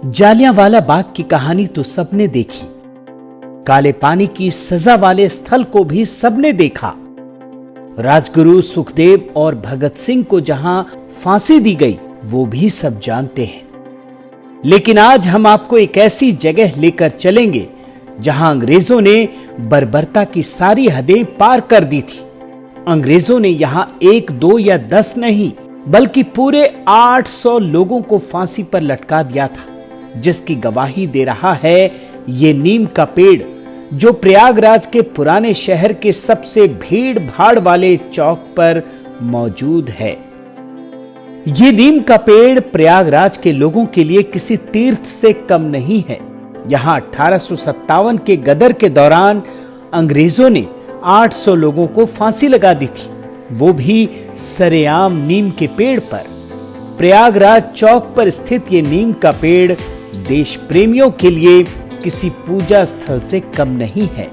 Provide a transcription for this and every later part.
जालियांवाला बाग की कहानी तो सबने देखी, काले पानी की सजा वाले स्थल को भी सबने देखा। राजगुरु सुखदेव और भगत सिंह को जहां फांसी दी गई वो भी सब जानते हैं। लेकिन आज हम आपको एक ऐसी जगह लेकर चलेंगे जहां अंग्रेजों ने बर्बरता की सारी हदें पार कर दी थी। अंग्रेजों ने यहां 1, 2 या 10 नहीं बल्कि पूरे 800 लोगों को फांसी पर लटका दिया था, जिसकी गवाही दे रहा है ये नीम का पेड़ जो प्रयागराज के पुराने शहर के सबसे भीड़ भाड़ वाले चौक पर मौजूद है। ये नीम का पेड़ प्रयागराज के लोगों के लिए किसी तीर्थ से कम नहीं है। यहां 1857 के गदर के दौरान अंग्रेजों ने 800 लोगों को फांसी लगा दी थी, वो भी सरेआम नीम के पेड़ पर। प्रयागराज चौक पर स्थित ये नीम का पेड़ देश प्रेमियों के लिए किसी पूजा स्थल से कम नहीं है।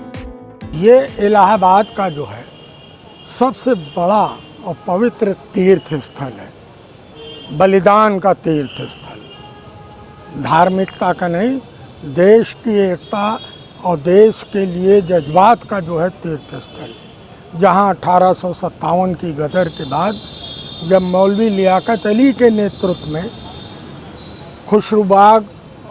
ये इलाहाबाद का जो है सबसे बड़ा और पवित्र तीर्थ स्थल है, बलिदान का तीर्थ स्थल। धार्मिकता का नहीं, देश की एकता और देश के लिए जज्बात का जो है तीर्थ स्थल, जहाँ 1857 की गदर के बाद जब मौलवी लियाकत अली के नेतृत्व में खुशरूबाग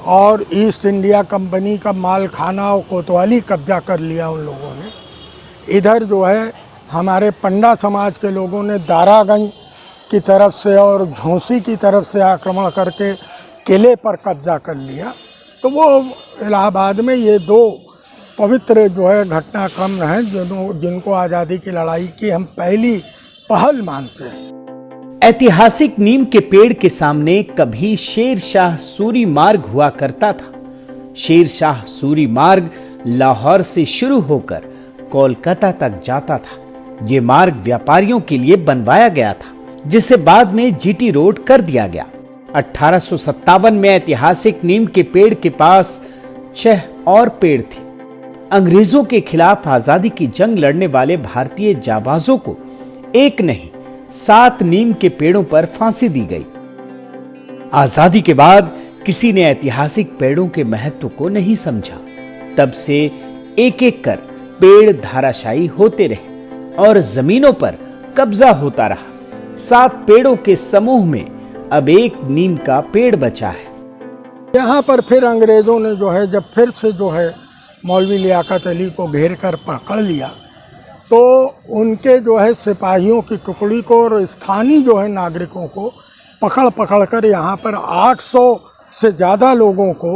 और ईस्ट इंडिया कंपनी का मालखाना और कोतवाली कब्जा कर लिया उन लोगों ने। इधर जो है हमारे पंडा समाज के लोगों ने दारागंज की तरफ से और झोंसी की तरफ से आक्रमण करके किले पर कब्जा कर लिया। तो वो इलाहाबाद में ये दो पवित्र जो है घटनाक्रम हैं जिनको आज़ादी की लड़ाई की हम पहली पहल मानते हैं। ऐतिहासिक नीम के पेड़ के सामने कभी शेर शाह सूरी मार्ग हुआ करता था। शेर शाह सूरी मार्ग लाहौर से शुरू होकर कोलकाता तक जाता था। ये मार्ग व्यापारियों के लिए बनवाया गया था, जिसे बाद में जीटी रोड कर दिया गया। 1857 में ऐतिहासिक नीम के पेड़ के पास 6 और पेड़ थे। अंग्रेजों के खिलाफ आजादी की जंग लड़ने वाले भारतीय जाबाजों को एक नहीं 7 नीम के पेड़ों पर फांसी दी गई। आजादी के बाद किसी ने ऐतिहासिक पेड़ों के महत्व को नहीं समझा। तब से एक एक कर पेड़ धाराशायी होते रहे और जमीनों पर कब्जा होता रहा। 7 पेड़ों के समूह में अब एक नीम का पेड़ बचा है। यहाँ पर फिर अंग्रेजों ने जो है जब फिर से जो है मौलवी लियाकत अली को घेर कर पकड़ लिया, तो उनके जो है सिपाहियों की टुकड़ी को और स्थानीय जो है नागरिकों को पकड़ कर यहाँ पर 800 से ज़्यादा लोगों को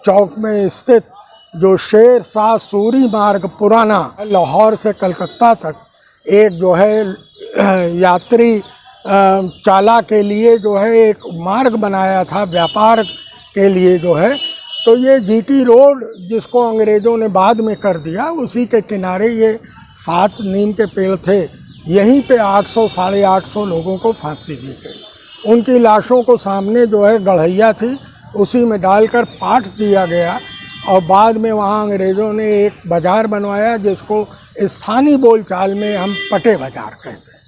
चौक में स्थित जो शेर शाह सूरी मार्ग पुराना लाहौर से कलकत्ता तक एक जो है यात्री चाला के लिए जो है एक मार्ग बनाया था व्यापार के लिए जो है। तो ये जीटी रोड जिसको अंग्रेज़ों ने बाद में कर दिया, उसी के किनारे ये 7 नीम के पेड़ थे। यहीं पे 800 साढ़े 800 लोगों को फांसी दी गई। उनकी लाशों को सामने जो है गढ़ैया थी, उसी में डालकर पाट दिया गया और बाद में वहाँ अंग्रेज़ों ने एक बाज़ार बनवाया जिसको स्थानीय बोलचाल में हम पटे बाज़ार कहते हैं।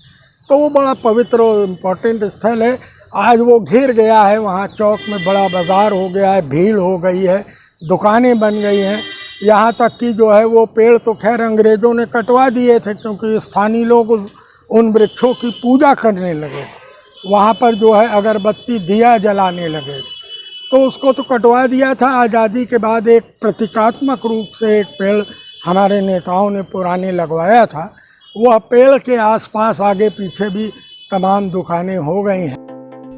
तो वो बड़ा पवित्र और इम्पोर्टेंट स्थल है। आज वो घिर गया है, वहाँ चौक में बड़ा बाज़ार हो गया है, भीड़ हो गई है, दुकानें बन गई हैं। यहाँ तक कि जो है वो पेड़ तो खैर अंग्रेज़ों ने कटवा दिए थे, क्योंकि स्थानीय लोग उन वृक्षों की पूजा करने लगे थे। वहाँ पर जो है अगरबत्ती दिया जलाने लगे थे, तो उसको तो कटवा दिया था। आज़ादी के बाद एक प्रतीकात्मक रूप से एक पेड़ हमारे नेताओं ने पुराने लगवाया था। वह पेड़ के आसपास आगे पीछे भी तमाम दुकानें हो गई हैं।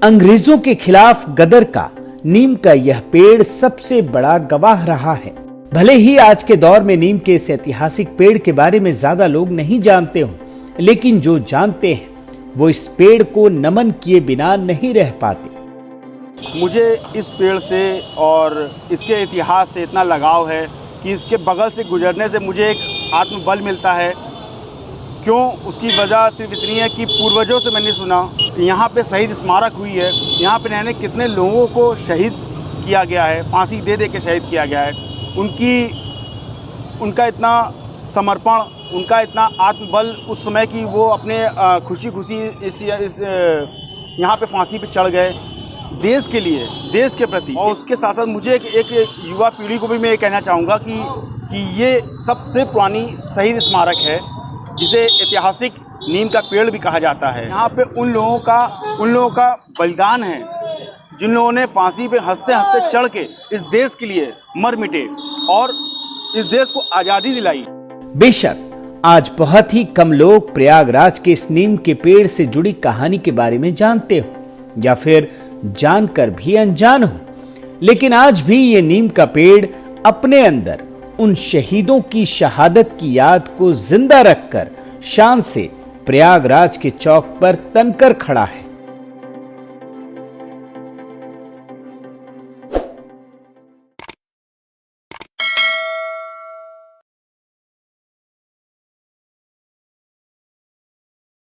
अंग्रेजों के खिलाफ गदर का नीम का यह पेड़ सबसे बड़ा गवाह रहा है। भले ही आज के दौर में नीम के इस ऐतिहासिक पेड़ के बारे में ज्यादा लोग नहीं जानते हों, लेकिन जो जानते हैं वो इस पेड़ को नमन किए बिना नहीं रह पाते। मुझे इस पेड़ से और इसके इतिहास से इतना लगाव है कि इसके बगल से गुजरने से मुझे एक आत्मबल मिलता है। क्यों? उसकी वजह सिर्फ इतनी है कि पूर्वजों से मैंने सुना यहाँ पे शहीद स्मारक हुई है। यहाँ पे नए कितने लोगों को शहीद किया गया है, फांसी दे दे के शहीद किया गया है। उनका इतना समर्पण, उनका इतना आत्मबल उस समय की वो अपने खुशी इस यहाँ पे फांसी पे चढ़ गए। देश के लिए, देश के प्रति। और उसके साथ साथ मुझे एक युवा पीढ़ी को भी मैं ये कहना चाहूँगा कि ये सबसे पुरानी शहीद स्मारक है, जिसे ऐतिहासिक नीम का पेड़ भी कहा जाता है। यहाँ पे उन लोगों का बलिदान है जिन लोगों ने फांसी पे हंसते हंसते चढ़ के इस देश के लिए मर मिटे और इस देश को आज़ादी दिलाई। बेशक आज बहुत ही कम लोग प्रयागराज के इस नीम के पेड़ से जुड़ी कहानी के बारे में जानते हो या फिर जानकर भी अनजान हो, लेकिन आज भी ये नीम का पेड़ अपने अंदर उन शहीदों की शहादत की याद को जिंदा रखकर शान से प्रयागराज के चौक पर तनकर खड़ा है।